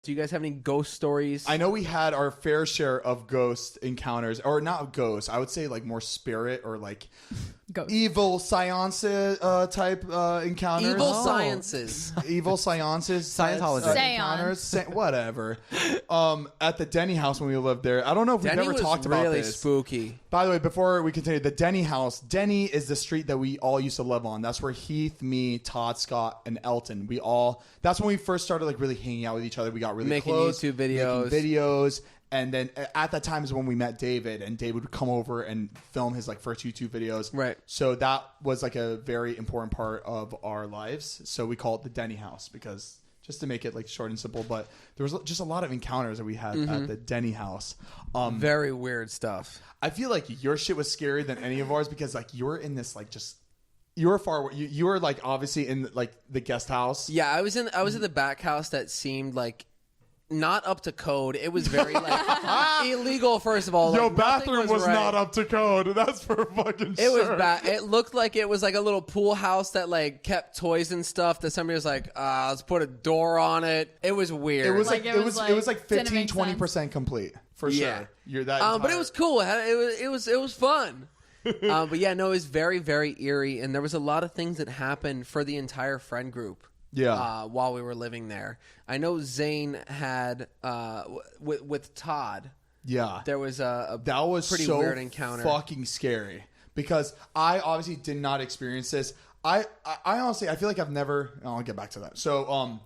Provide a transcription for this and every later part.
Do you guys have any ghost stories? I know we had our fair share of ghost encounters, or not ghosts. I would say like more spirit or like evil seance type encounters. Evil sciences. Evil sciences. Scientology. Encounters. Whatever. At the Denny house when we lived there. I don't know if we've ever talked about really this. Spooky. By the way, before we continue, the Denny house. Denny is the street that we all used to live on. That's where Heath, me, Todd, Scott, and Elton. That's when we first started like really hanging out with each other. We got really making close. YouTube videos. Making videos. And then at that time is when we met David, and David would come over and film his like first YouTube videos. Right. So that was like a very important part of our lives. So we call it the Denny house because just to make it like short and simple. But there was just a lot of encounters that we had at the Denny house. Very weird stuff. I feel like your shit was scarier than any of ours because like you were in this like just. You were far away. You were like obviously in like the guest house. Yeah, I was in the back house that seemed like not up to code. It was very like illegal. First of all, Yo, like, bathroom was right. not up to code. That's for fucking sure. It was bad. It looked like it was like a little pool house that like kept toys and stuff. That somebody was like, let's put a door on it. It was weird. It was like it was like 15, 20% sense. complete for sure. You're that. But it was cool. It was fun. But yeah, no, it was very, very eerie, and there was a lot of things that happened for the entire friend group. Yeah. While we were living there, I know Zane had with Todd. Yeah. There was that was pretty so weird encounter. Fucking scary because I obviously did not experience this. I honestly I feel like I've never. I'll get back to that. So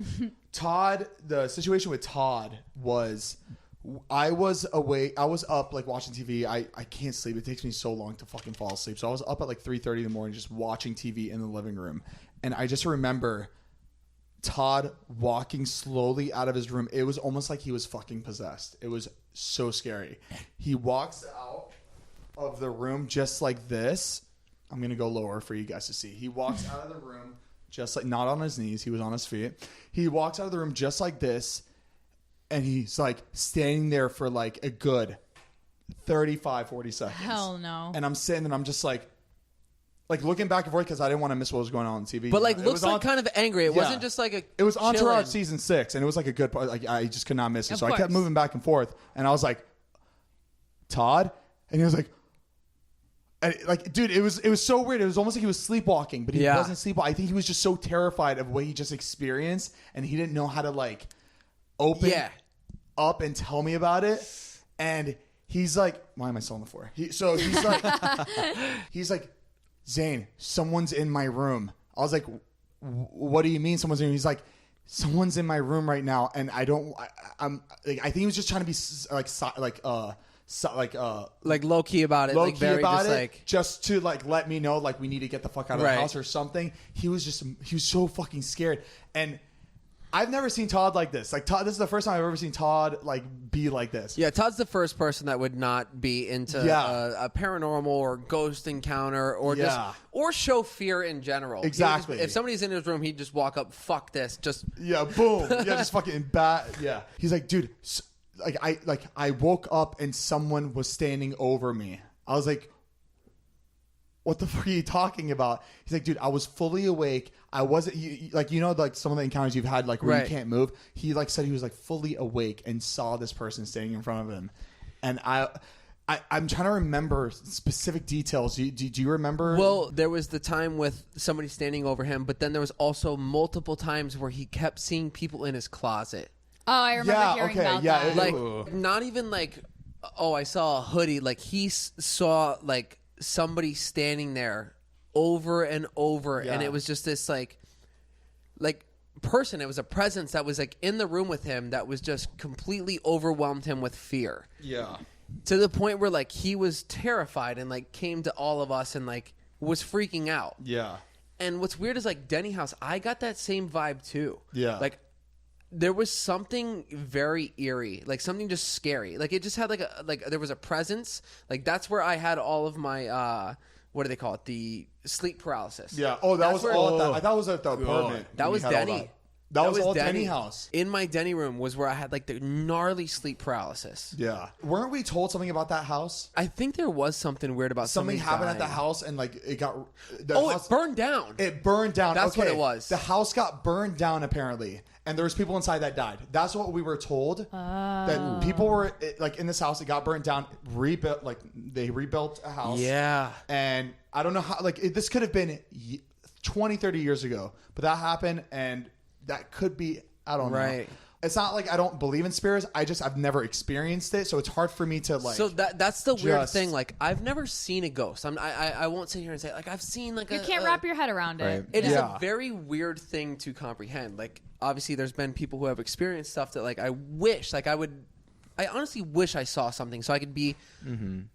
Todd, the situation with Todd was. I was awake. I was up like watching TV. I can't sleep. It takes me so long to fucking fall asleep. So I was up at like 3:30 in the morning just watching TV in the living room. And I just remember Todd walking slowly out of his room. It was almost like he was fucking possessed. It was so scary. He walks out of the room just like this. I'm going to go lower for you guys to see. He walks out of the room just like, not on his knees. He was on his feet. He walks out of the room just like this. And he's like standing there for like a good 35, 40 seconds. Hell no. And I'm sitting and I'm just like looking back and forth because I didn't want to miss what was going on TV. But like looks like kind of angry. It wasn't just like a. It was Entourage chilling. season 6, and it was like a good part. Like I just could not miss it. Of So course. I kept moving back and forth, and I was like, Todd, and he was like. And like, dude, it was so weird. It was almost like he was sleepwalking, but he wasn't sleepwalking. I think he was just so terrified of what he just experienced, and he didn't know how to like open up and tell me about it. And he's like, why am I still on the floor? He's like, Zane, someone's in my room. I was like, what do you mean someone's in? He's like, someone's in my room right now, and I'm like, I think he was just trying to be like low key about it, like very about just it, like just to like let me know like we need to get the fuck out of the house or something. He was so fucking scared, and I've never seen Todd like this. Like Todd, this is the first time I've ever seen Todd like be like this. Yeah, Todd's the first person that would not be into a paranormal or ghost encounter or just or show fear in general. Exactly. If somebody's in his room, he'd just walk up, fuck this, just boom, just fucking bat. Yeah, he's like, dude, I woke up and someone was standing over me. I was like, what the fuck are you talking about? He's like, dude, I was fully awake. I wasn't like some of the encounters you've had like where you can't move. He like said he was like fully awake and saw this person standing in front of him, and I'm trying to remember specific details. Do you remember? Well, there was the time with somebody standing over him, but then there was also multiple times where he kept seeing people in his closet. Oh, I remember hearing about that. Like, not even like, oh, I saw a hoodie. Like, he saw like somebody standing there over and over, and it was just this like person. It was a presence that was like in the room with him that was just completely overwhelmed him with fear. Yeah. To the point where like he was terrified and like came to all of us and like was freaking out. Yeah. And what's weird is like Denny House, I got that same vibe too. Yeah. Like there was something very eerie, like something just scary. Like it just had like there was a presence. Like that's where I had all of my what do they call it? The sleep paralysis. Yeah. Oh, that was all. I thought it was at the apartment. That was Denny. That was all Denny house. In my Denny room was where I had like the gnarly sleep paralysis. Yeah. Weren't we told something about that house? I think there was something weird about something happened dying. at the house and like it got... It burned down. It burned down. That's what it was. The house got burned down apparently. And there was people inside that died. That's what we were told. That people were like in this house. It got burned down. Rebuilt. Like they rebuilt a house. Yeah. And I don't know how. Like this could have been 20, 30 years ago. But that happened, and that could be. I don't know. Right. It's not like I don't believe in spirits. I've never experienced it, so it's hard for me to like. So that's the weird thing. Like I've never seen a ghost. I won't sit here and say like I've seen like you can't wrap your head around it. Right. It is a very weird thing to comprehend. Like obviously, there's been people who have experienced stuff that like I honestly wish I saw something so I could be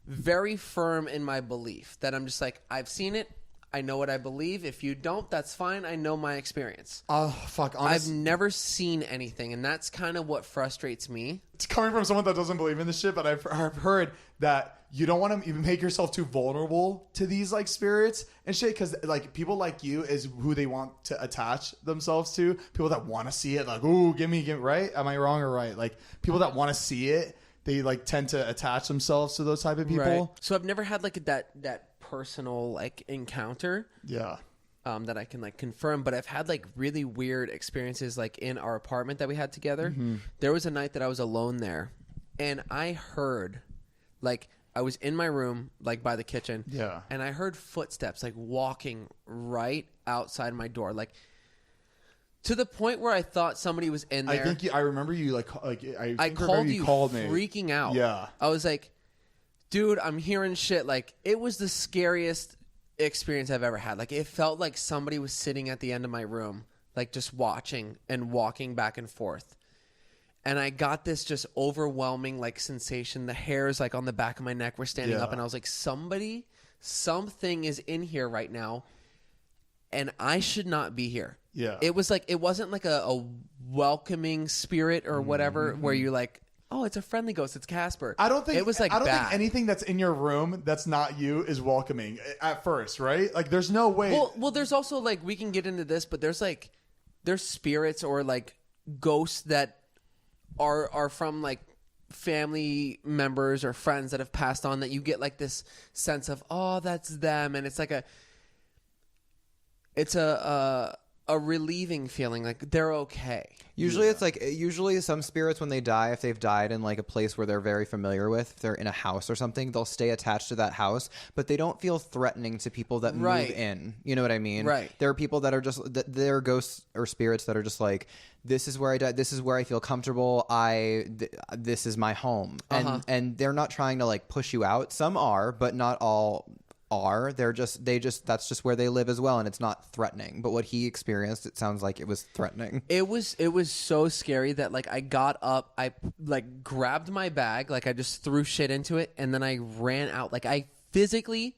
very firm in my belief that I'm just like I've seen it. I know what I believe. If you don't, that's fine. I know my experience. Oh, fuck. I've never seen anything, and that's kind of what frustrates me. It's coming from someone that doesn't believe in this shit, but I've heard that you don't want to even make yourself too vulnerable to these like spirits and shit, because like people like you is who they want to attach themselves to. People that want to see it, like, ooh, give me, right? Am I wrong or right? Like people that want to see it, they like tend to attach themselves to those type of people. Right. So I've never had like that personal like encounter that I can like confirm, but I've had like really weird experiences like in our apartment that we had together. There was a night that I was alone there and I heard like I was in my room like by the kitchen and I heard footsteps like walking right outside my door, like to the point where I thought somebody was in there. I remember you I called you me freaking out. Yeah. I was like, dude, I'm hearing shit. Like, it was the scariest experience I've ever had. Like, it felt like somebody was sitting at the end of my room, like just watching and walking back and forth. And I got this just overwhelming like sensation. The hairs like on the back of my neck were standing up, and I was like, something is in here right now, and I should not be here. Yeah. It was like, it wasn't like a welcoming spirit or whatever where you're like, oh, it's a friendly ghost. It's Casper. I don't think it was like I don't bad. think anything that's in your room that's not you is welcoming at first, right? Like there's no way. Well, there's also like we can get into this, but there's spirits or like ghosts that are from like family members or friends that have passed on that you get like this sense of, oh, that's them, and it's like a relieving feeling, like they're okay. Usually some spirits, when they die, if they've died in like a place where they're very familiar with, if they're in a house or something, they'll stay attached to that house, but they don't feel threatening to people that move in. You know what I mean? Right. There are people that are just, there are ghosts or spirits that are just like, this is where I died. This is where I feel comfortable. This is my home. And they're not trying to like push you out. Some are, but not all are. That's just where they live as well, and it's not threatening. But what he experienced, it sounds like it was threatening. It was so scary that like I got up, I like grabbed my bag, like I just threw shit into it, and then I ran out. Like I physically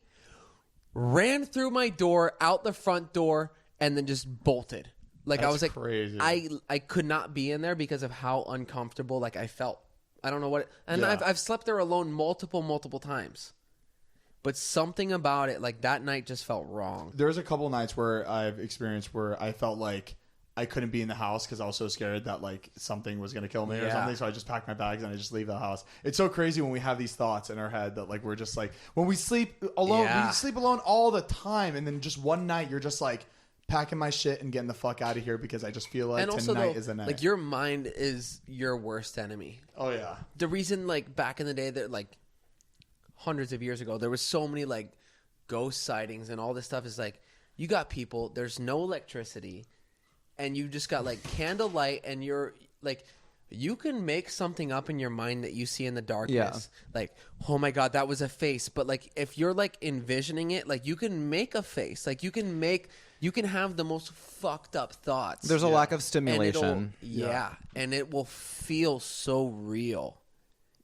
ran through my door, out the front door, and then just bolted. Like That's I was like crazy. I could not be in there because of how uncomfortable like I felt. I don't know what I've slept there alone multiple times. But something about it, like that night just felt wrong. There's a couple nights where I've experienced where I felt like I couldn't be in the house because I was so scared that like something was going to kill me or something. So I just packed my bags and I just leave the house. It's so crazy when we have these thoughts in our head that like we're just like, when we sleep alone, we sleep alone all the time. And then just one night you're just like packing my shit and getting the fuck out of here because I just feel like tonight is the night. Like your mind is your worst enemy. Oh yeah. The reason like back in the day that like hundreds of years ago, there was so many like ghost sightings and all this stuff is like you got people, there's no electricity, and you just got like candlelight, and you're like you can make something up in your mind that you see in the darkness. Like, oh my God, that was a face. But like if you're like envisioning it, like you can make a face. Like you can have the most fucked up thoughts. There's a lack of stimulation. And it will feel so real.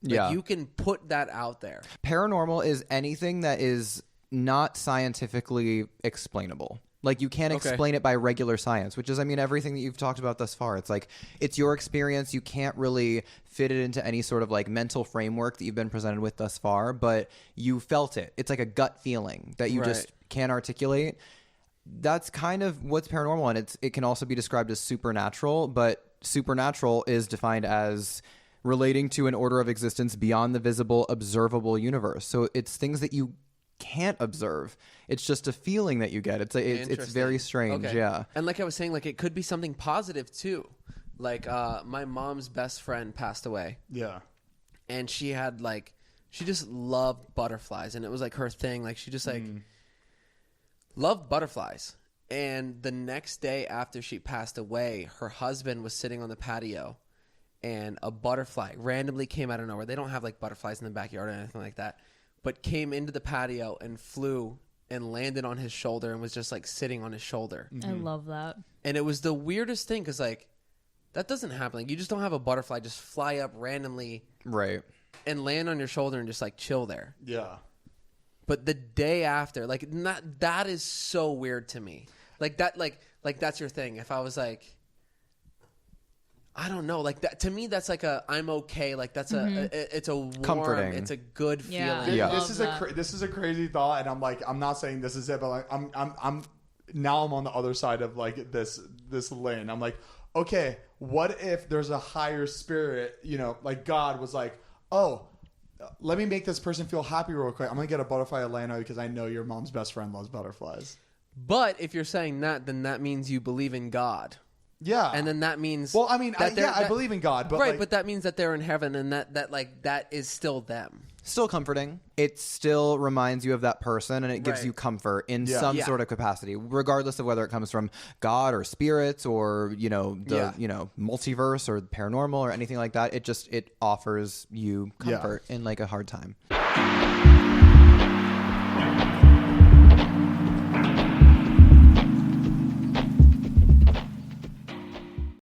Like you can put that out there. Paranormal is anything that is not scientifically explainable. Like you can't explain it by regular science, which is, I mean, everything that you've talked about thus far. It's like, it's your experience. You can't really fit it into any sort of like mental framework that you've been presented with thus far, but you felt it. It's like a gut feeling that you just can't articulate. that's kind of what's paranormal, and it can also be described as supernatural, but supernatural is defined as relating to an order of existence beyond the visible, observable universe. So it's things that you can't observe. It's just a feeling that you get. It's very strange. Okay. Yeah. And like I was saying, like it could be something positive too. Like my mom's best friend passed away. Yeah. And she had like, she just loved butterflies, and it was like her thing. Like she just like loved butterflies. And the next day after she passed away, her husband was sitting on the patio, and a butterfly randomly came out of nowhere. They don't have like butterflies in the backyard or anything like that, but came into the patio and flew and landed on his shoulder and was just like sitting on his shoulder. I love that. And it was the weirdest thing because like that doesn't happen. Like you just don't have a butterfly just fly up randomly, Right. and land on your shoulder and just like chill there. Yeah. But the day after, like that is so weird to me. Like that, like that's your thing. If I was like, I don't know, like that to me, that's like I'm okay. Like that's it's a warm, comforting. It's a good Yeah. feeling. Yeah. This is a crazy thought, and I'm not saying this is it, but like I'm on the other side of like this lane. I'm like, okay, what if there's a higher spirit? You know, like God was like, oh, let me make this person feel happy real quick. I'm gonna get a butterfly Atlanta because I know your mom's best friend loves butterflies. But if you're saying that, then that means you believe in God. Yeah, And then that means, well, I mean, I believe in God, but right, like, but that means that they're in heaven, and that is still them. Still comforting. It still reminds you of that person, and it gives Right. you comfort in Yeah. some Yeah. sort of capacity, regardless of whether it comes from God or spirits or multiverse or paranormal or anything like that. It offers you comfort in like a hard time.